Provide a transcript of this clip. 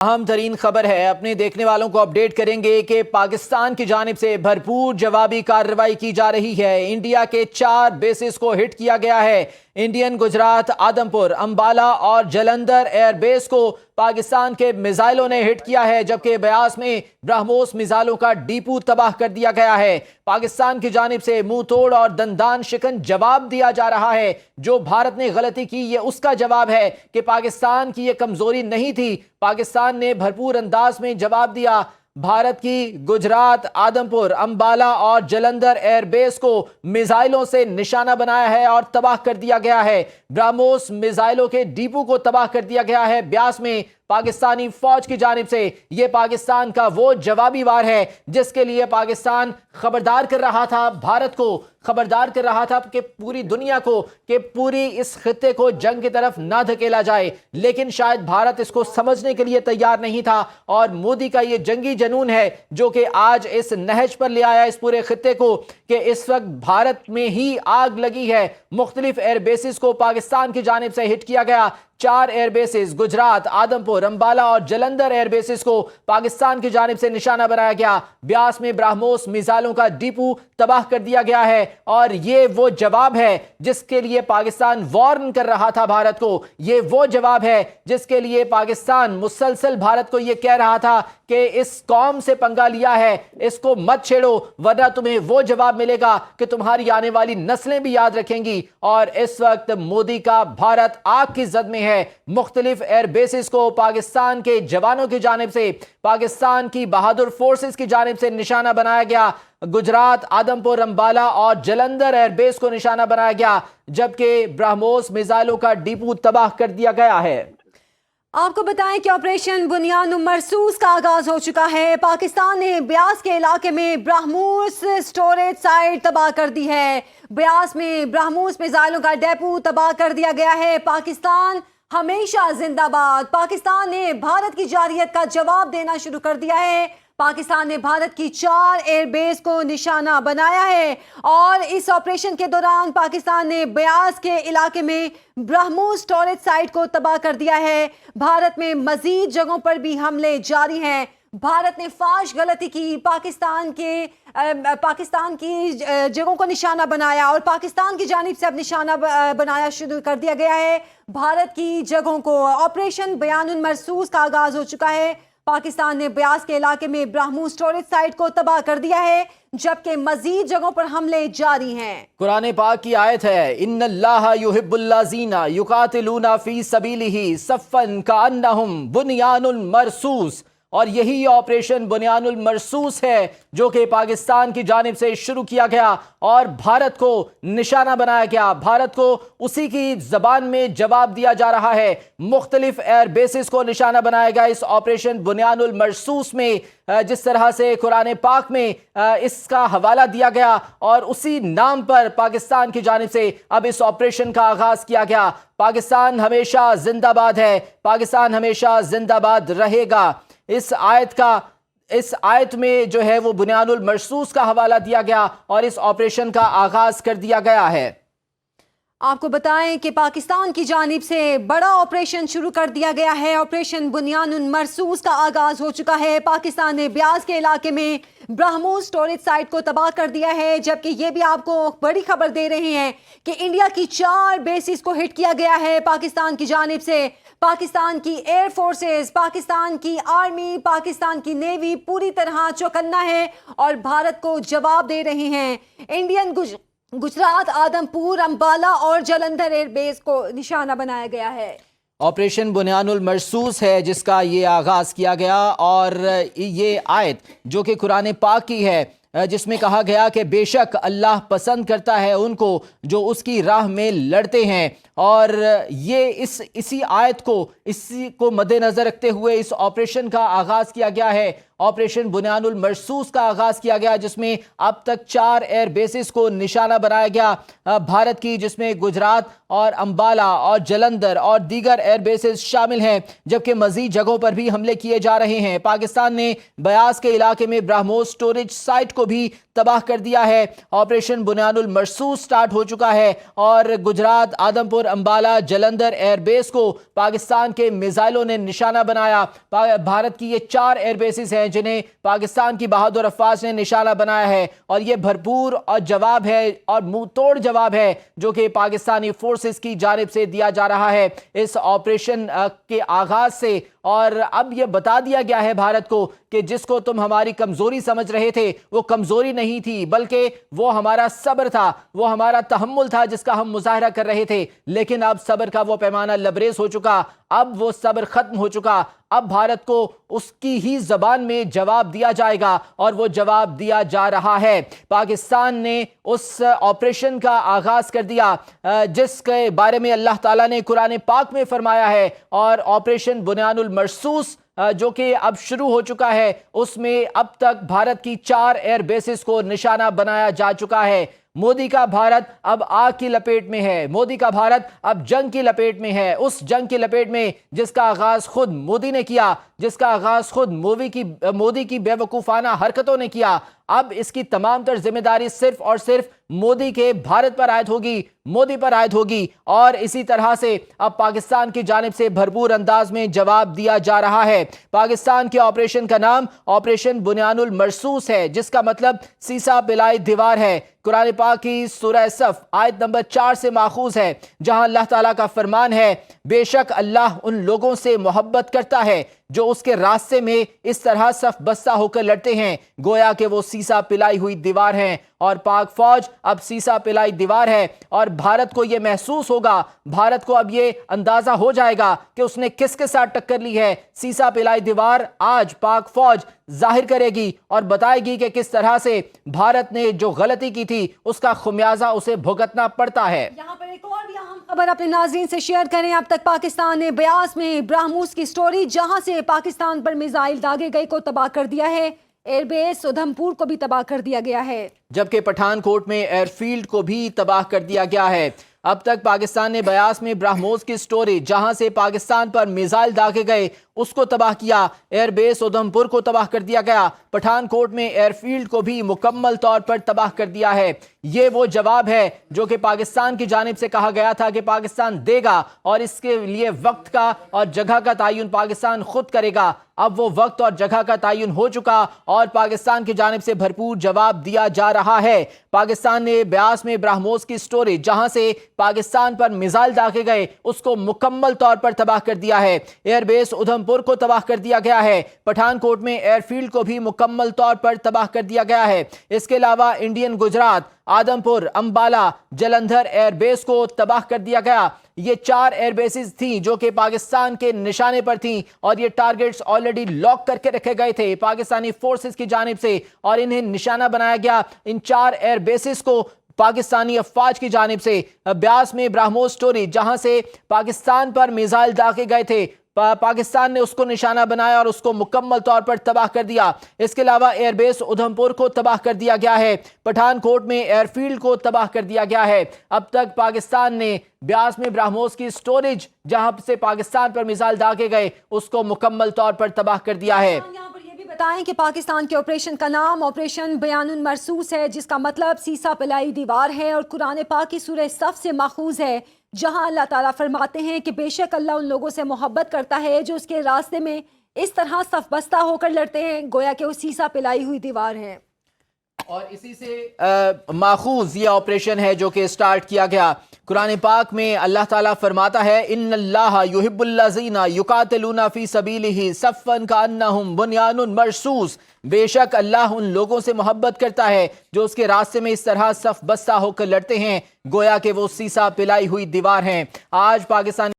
اہم ترین خبر ہے، اپنے دیکھنے والوں کو اپڈیٹ کریں گے کہ پاکستان کی جانب سے بھرپور جوابی کارروائی کی جا رہی ہے۔ انڈیا کے 4 بیسز کو ہٹ کیا گیا ہے۔ انڈین گجرات، آدمپور، امبالہ اور جلندھر ایئر بیس کو پاکستان کے میزائلوں نے ہٹ کیا ہے، جبکہ بیاس میں برہموس میزائلوں کا ڈیپو تباہ کر دیا گیا ہے۔ پاکستان کی جانب سے منہ توڑ اور دندان شکن جواب دیا جا رہا ہے۔ جو بھارت نے غلطی کی، یہ اس کا جواب ہے کہ پاکستان کی یہ کمزوری نہیں تھی۔ پاکستان نے بھرپور انداز میں جواب دیا۔ بھارت کی گجرات، آدمپور، امبالہ اور جلندھر ایئر بیس کو میزائلوں سے نشانہ بنایا ہے اور تباہ کر دیا گیا ہے۔ برہموس میزائلوں کے ڈیپو کو تباہ کر دیا گیا ہے۔ بیاس میں پاکستانی فوج کی جانب سے یہ پاکستان کا وہ جوابی وار ہے جس کے لیے پاکستان خبردار کر رہا تھا، بھارت کو خبردار کر رہا تھا کہ پوری دنیا کو، کہ پوری اس خطے کو جنگ کی طرف نہ دھکیلا جائے، لیکن شاید بھارت اس کو سمجھنے کے لیے تیار نہیں تھا۔ اور مودی کا یہ جنگی جنون ہے جو کہ آج اس نہج پر لے آیا اس پورے خطے کو کہ اس وقت بھارت میں ہی آگ لگی ہے۔ مختلف ایئر بیسز کو پاکستان کی جانب سے ہٹ کیا گیا۔ 4 ایئر بیسز گجرات، آدمپور، امبالہ اور جلندھر ایئر بیسز کو پاکستان کی جانب سے نشانہ بنایا گیا۔ بیاس میں برہموس میزائلوں کا ڈیپو تباہ کر دیا گیا ہے اور یہ وہ جواب ہے جس کے لیے پاکستان وارن کر رہا تھا بھارت کو۔ یہ وہ جواب ہے جس کے لیے پاکستان مسلسل بھارت کو یہ کہہ رہا تھا کہ اس قوم سے پنگا لیا ہے، اس کو مت چھیڑو ورنہ تمہیں وہ جواب ملے گا کہ تمہاری آنے والی نسلیں بھی یاد رکھیں گی۔ اور اس وقت مودی کا بھارت آگ کی زد میں ہے۔ مختلف ایئر بیسز کو پاکستان کے جوانوں کی جانب سے، پاکستان کی بہادر فورسز کی جانب سے نشانہ بنایا گیا۔ گجرات، آدمپور، امبالہ اور جلندھر ایئر بیس کو نشانہ بنایا گیا، جبکہ برہموس میزائلوں کا ڈیپو تباہ کر دیا گیا ہے۔ آپ کو بتائیں کہ آپریشن بنیان مرصوص کا آغاز ہو چکا ہے۔ پاکستان نے بیاس کے علاقے میں برہموس سٹوریج سائٹ تباہ کر دی ہے۔ بیاس میں برہموس میزائلوں کا ڈیپو تباہ کر دیا گیا ہے۔ پاکستان ہمیشہ زندہ باد۔ پاکستان نے بھارت کی جارحیت کا جواب دینا شروع کر دیا ہے۔ پاکستان نے بھارت کی 4 ایئر بیس کو نشانہ بنایا ہے اور اس آپریشن کے دوران پاکستان نے بیاس کے علاقے میں برہموس سٹوریج سائٹ کو تباہ کر دیا ہے۔ بھارت میں مزید جگہوں پر بھی حملے جاری ہیں۔ بھارت نے فاش غلطی کی، پاکستان کی جگہوں کو نشانہ بنایا اور پاکستان کی جانب سے اب نشانہ بنایا شروع کر دیا گیا ہے بھارت کی جگہوں کو۔ آپریشن بیان مرصوص کا آغاز ہو چکا ہے۔ پاکستان نے بیاس کے علاقے میں برہموس سٹوریج سائٹ کو تباہ کر دیا ہے، جبکہ مزید جگہوں پر حملے جاری ہیں۔ قرآن پاک کی آیت ہے، ان اللہ یحب الذین یقاتلون فی سبیلہ صفا کانہم بنیان مرصوص۔ اور یہی آپریشن بنیان المرصوص ہے جو کہ پاکستان کی جانب سے شروع کیا گیا اور بھارت کو نشانہ بنایا گیا۔ بھارت کو اسی کی زبان میں جواب دیا جا رہا ہے۔ مختلف ایئر بیسز کو نشانہ بنایا گیا اس آپریشن بنیان المرصوص میں، جس طرح سے قرآن پاک میں اس کا حوالہ دیا گیا اور اسی نام پر پاکستان کی جانب سے اب اس آپریشن کا آغاز کیا گیا۔ پاکستان ہمیشہ زندہ باد ہے، پاکستان ہمیشہ زندہ باد رہے گا۔ اس آیت میں جو ہے وہ بنیان المرصوص کا حوالہ دیا گیا اور اس آپریشن کا آغاز کر دیا گیا ہے۔ آپ کو بتائیں کہ پاکستان کی جانب سے بڑا آپریشن شروع کر دیا گیا ہے۔ آپریشن بنیان مرصوص کا آغاز ہو چکا ہے۔ پاکستان نے بیاس کے علاقے میں برہموس سٹوریج سائٹ کو تباہ کر دیا ہے، جبکہ یہ بھی آپ کو بڑی خبر دے رہے ہیں کہ انڈیا کی 4 بیسز کو ہٹ کیا گیا ہے پاکستان کی جانب سے۔ پاکستان کی ایئر فورسز، پاکستان کی آرمی، پاکستان کی نیوی پوری طرح چوکنا ہے اور بھارت کو جواب دے رہے ہیں۔ انڈین گجرات، آدمپور، امبالہ اور جلندھر ایئر بیس کو نشانہ بنایا گیا ہے۔ آپریشن بنیان المرصوص ہے جس کا یہ آغاز کیا گیا اور یہ آیت جو کہ قرآن پاک کی ہے، جس میں کہا گیا کہ بے شک اللہ پسند کرتا ہے ان کو جو اس کی راہ میں لڑتے ہیں۔ اور یہ اسی آیت کو مد نظر رکھتے ہوئے اس آپریشن کا آغاز کیا گیا ہے آپریشن بنیان المرصوص کا آغاز کیا گیا، جس میں اب تک 4 ایئر بیسز کو نشانہ بنایا گیا بھارت کی، جس میں گجرات اور امبالہ اور جلندھر اور دیگر ایئر بیسز شامل ہیں، جبکہ مزید جگہوں پر بھی حملے کیے جا رہے ہیں۔ پاکستان نے بیاس کے علاقے میں برہموس سٹوریج سائٹ کو بھی تباہ کر دیا ہے۔ آپریشن بنیان المرصوص سٹارٹ ہو چکا ہے اور گجرات، آدم پور، امبالہ، جلندھر ایئر بیس کو پاکستان کے میزائلوں نے نشانہ بنایا۔ بھارت کی یہ 4 ایئر بیسز ہیں جنہیں پاکستان کی بہادر افواج نے نشانہ بنایا ہے، اور یہ بھرپور اور جواب ہے اور منہ توڑ جواب ہے جو کہ پاکستانی فورسز کی جانب سے دیا جا رہا ہے اس آپریشن کے آغاز سے۔ اور اب یہ بتا دیا گیا ہے بھارت کو کہ جس کو تم ہماری کمزوری سمجھ رہے تھے وہ کمزوری نہیں تھی، بلکہ وہ ہمارا صبر تھا، وہ ہمارا تحمل تھا جس کا ہم مظاہرہ کر رہے تھے، لیکن اب صبر کا وہ پیمانہ لبریز ہو چکا، اب وہ صبر ختم ہو چکا۔ اب بھارت کو اس کی ہی زبان میں جواب دیا جائے گا، اور وہ جواب دیا جا رہا ہے۔ پاکستان نے اس آپریشن کا آغاز کر دیا جس کے بارے میں اللہ تعالیٰ نے قرآن پاک میں فرمایا ہے، اور آپریشن بنیان المرصوص جو کہ اب شروع ہو چکا ہے، اس میں اب تک بھارت کی 4 ایئر بیسز کو نشانہ بنایا جا چکا ہے۔ مودی کا بھارت اب آگ کی لپیٹ میں ہے، مودی کا بھارت اب جنگ کی لپیٹ میں ہے، اس جنگ کی لپیٹ میں جس کا آغاز خود مودی نے کیا، جس کا آغاز خود مودی کی بے وقوفانہ حرکتوں نے کیا۔ اب اس کی تمام تر ذمہ داری صرف اور صرف مودی کے بھارت پر عائد ہوگی، مودی پر عائد ہوگی، اور اسی طرح سے اب پاکستان کی جانب سے بھرپور انداز میں جواب دیا جا رہا ہے۔ پاکستان کے آپریشن کا نام آپریشن بنیان المرصوص ہے، جس کا مطلب سیسا پلائی دیوار ہے۔ قرآن پاک کی سورہ صف آیت نمبر 4 سے ماخوذ ہے، جہاں اللہ تعالیٰ کا فرمان ہے، بے شک اللہ ان لوگوں سے محبت کرتا ہے جو اس کے راستے میں اس طرح صف بستہ ہو کر لڑتے ہیں گویا کہ وہ سیسا پلائی ہوئی دیوار ہیں۔ اور پاک فوج اب سیسا پلائی دیوار ہے، اور بھارت کو یہ محسوس ہوگا، بھارت کو اب یہ اندازہ ہو جائے گا کہ اس نے کس کے ساتھ ٹکر لی ہے۔ سیسا پلائی دیوار آج پاک فوج ظاہر کرے گی اور بتائے گی کہ کس طرح سے بھارت نے جو غلطی کی تھی اس کا خمیازہ اسے بھگتنا پڑتا ہے۔ یہاں پر ایک اور بھی اہم خبر اپنے ناظرین سے شیئر کریں۔ اب تک پاکستان نے بیاس میں برہموس کی سٹوری جہاں سے پاکستان پر میزائل داغے گئے کو تباہ کر دیا ہے، ایئر بیس ادھم پور کو بھی تباہ کر دیا گیا ہے، جبکہ پٹھان کوٹ میں ایئر فیلڈ کو بھی تباہ کر دیا گیا ہے۔ اب تک پاکستان نے بیاس میں برہموس کی سٹوری جہاں سے پاکستان پر میزائل داغے گئے اس کو تباہ کیا، ایئر بیس ادھم پور کو تباہ کر دیا گیا، پٹھان کوٹ میں ایئر فیلڈ کو بھی مکمل طور پر تباہ کر دیا ہے۔ یہ وہ جواب ہے جو کہ پاکستان کی جانب سے کہا گیا تھا کہ پاکستان دے گا، اور اس کے لیے وقت کا اور جگہ کا تعین پاکستان خود کرے گا۔ اب وہ وقت اور جگہ کا تعین ہو چکا اور پاکستان کی جانب سے بھرپور جواب دیا جا رہا ہے۔ پاکستان نے بیاس میں برہموس کی سٹوری جہاں سے پاکستان پر میزائل داغے گئے اس کو مکمل طور پر تباہ کر دیا ہے، ایئر بیس ادھم پور کو تباہ کر دیا گیا ہے، پٹھان کوٹ میں ایئر فیلڈ کو بھی مکمل طور پر تباہ کر دیا گیا ہے۔ اس کے علاوہ انڈین گجرات، آدم پور، امبالہ، جلندھر ایئر بیس کو تباہ کر دیا گیا۔ یہ 4 ایئر بیسز تھیں جو کہ پاکستان کے نشانے پر تھیں، اور یہ ٹارگٹس آلریڈی لاک کر کے رکھے گئے تھے پاکستانی فورسز کی جانب سے، اور انہیں نشانہ بنایا گیا۔ ان 4 ایئر بیسز کو پاکستانی افواج کی جانب سے بیاس میں برہموس سٹوری جہاں سے پاکستان پر میزائل داغے گئے تھے، پاکستان نے اس کو نشانہ بنایا اور اس کو مکمل طور پر تباہ کر دیا۔ اس کے علاوہ ایئر بیس ادھم پور کو تباہ کر دیا گیا ہے، پٹھان کوٹ میں ایئر فیلڈ کو تباہ کر دیا گیا ہے۔ اب تک پاکستان نے بیاس میں برہموس کی سٹوریج جہاں سے پاکستان پر میزائل داغے گئے اس کو مکمل طور پر تباہ کر دیا ہے۔ یہاں پر یہ بھی بتائیں کہ پاکستان کے آپریشن کا نام آپریشن بیان المرصوص ہے، جس کا مطلب سیسا پلائی دیوار ہے، اور قرآن پاک کی سورہ صف سے ماخوذ ہے، جہاں اللہ تعالیٰ فرماتے ہیں کہ بے شک اللہ ان لوگوں سے محبت کرتا ہے جو اس کے راستے میں اس طرح صف بستہ ہو کر لڑتے ہیں گویا کہ وہ سیسا پلائی ہوئی دیوار ہے۔ اور اسی سے ماخوذ یہ آپریشن ہے جو کہ سٹارٹ کیا گیا۔ قرآن پاک میں اللہ تعالیٰ فرماتا ہے ان اللہ یحب الذین یقاتلون فی سبیلہ صفا کانہم بنیان مرصوص، بے شک اللہ ان لوگوں سے محبت کرتا ہے جو اس کے راستے میں اس طرح صف بستہ ہو کر لڑتے ہیں گویا کہ وہ سیسا پلائی ہوئی دیوار ہیں۔ آج پاکستانی